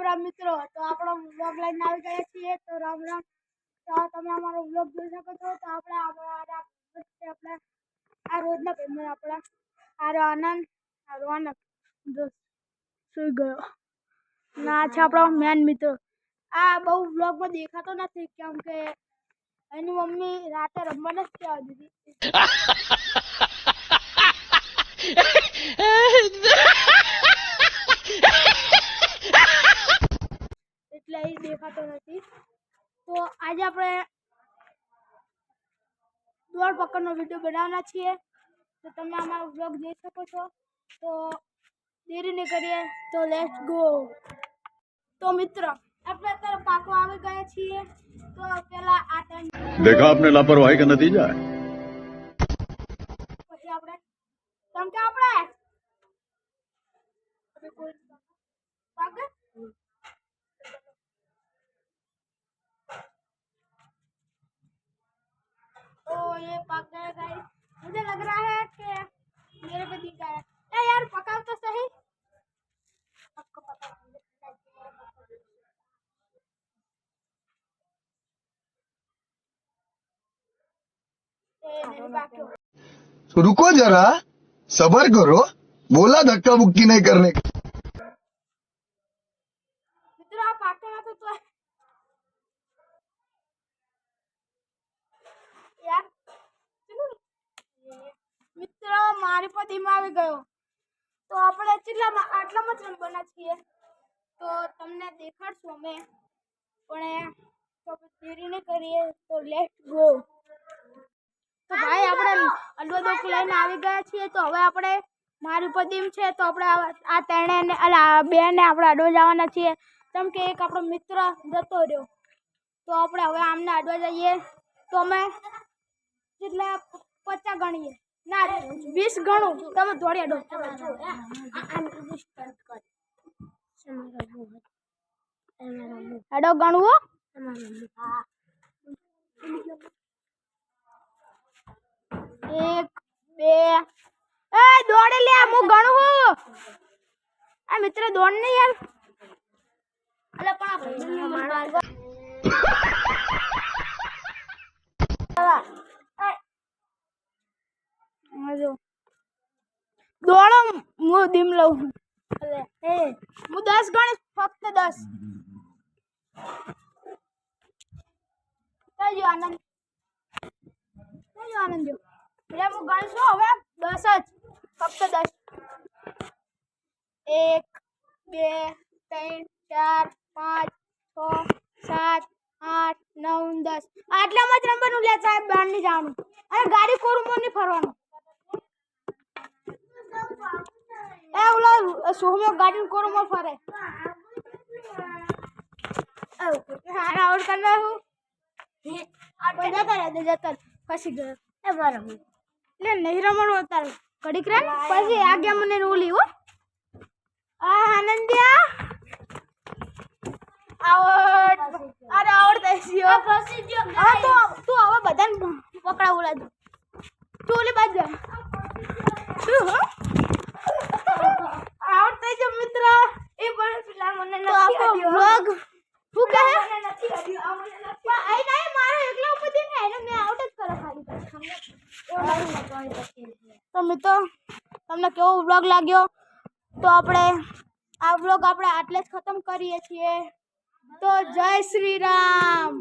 રામ મિત્રો, તો આપણો વ્લોગ લઈને આવી ગયા છીએ। તો રામ રામ, તો તમે અમારો વ્લોગ જોઈ શકો છો। તો આપણે આ રોજના પેમેન્ટ આપણા આરો આનંદ જો સુઈ ગયો ના છે આપણો મેન મિત્રો। આ બહુ વ્લોગમાં દેખાતો નથી કેમ કે એની મમ્મી રાતે રમવા નથી આવતી હતી એટલે એ દેખાતો નથી। તો આજે આપણે દોડ પકડનો વિડીયો બનાવવાના છીએ। તો તમે અમારો વ્લોગ જોઈ શકો છો। તો દેરી ન કરીએ તો લેટ્સ ગો। તો મિત્ર આપણે અત્યારે પાકો આવી ગયા છીએ। તો પેલા આ ટાઈમ देखा आपने लापरवाही का नतीजा है। પછી આપણે કેમ કે આપણે કોઈ પાકે तो ये पक गया गाइस। मुझे लग रहा है कि मेरे पे दिख रहा है। ए यार पकाओ तो सही। आपको पता तो रुको जरा, सबर करो, बोला धक्का बुक्की नहीं करने का। मित्रों आप पाके ना तो यार मित्रों मारे पर धीमा આવી ગયો। તો આપણે ચિલ્લામાં આટલામાં જ રમવાના છીએ। તો તમને દેખાડશું અમે પણ તો દેરી ન કરીએ તો લેટ્સ ગો। તો ભાઈ આપણે અડવા દોક લઈને આવી ગયા છીએ। તો હવે આપણે મારી ઉપર દીમ છે તો આપણે આ ત્રણે આ બે ને આપણે અડવા જવાના છીએ કેમ કે એક આપણો મિત્ર જતો રહ્યો। તો આપણે હવે આમને અડવા જઈએ તો અમે કેટલા 50 ગણીએ ના 20 ગણું તમે દોડી અડો અડો ગણવો एक बे ए दौड़ ले मु गणू आ मित्र दौड़ नहीं यार अरे पण दौड़ो मु दिम लऊ अरे ए मु 10 गण फक्त 10 कई आनंद जो એટલે હું ગણશું હવે 10 જ ફક્ત 10 1 2 3 4 5 6 7 8 9 10 આટલામાં જ રમવાનું લે સાહેબ બહાર ની જવાનું અને ગાડી કોરુમો ની ફરવાનું એ ઓલો સોમો ગાડી કોરુમો ફરે હારા આઉટ કરના હું જતા ફસી ગયો એ બરાબર ले नहीं रमणो तार घड़ी करे પછી આગે મને ઓલી હો આ આનંદિયા આઉટ અરે આઉટ થઈ ગયો ફસી ગયો હા તો તું હવે બધાને પકડા ઓલા દે તું ઓલી બાજુ જા શું હો આઉટ થઈ ગયો મિત્ર એ પણ પેલા મને નથી આડ્યો વ્લોગ તું કહે નથી આડ્યો આ મને નથી આઈ નહીં મારો એકલો ઉપર દે ને એને મે આઉટ જ કરો ખાલી તો મિત્રો તમને કેવો વ્લોગ લાગ્યો તો આપણે આ વ્લોગ આપણે આટલે જ ખતમ કરીએ છીએ। તો જય શ્રી રામ।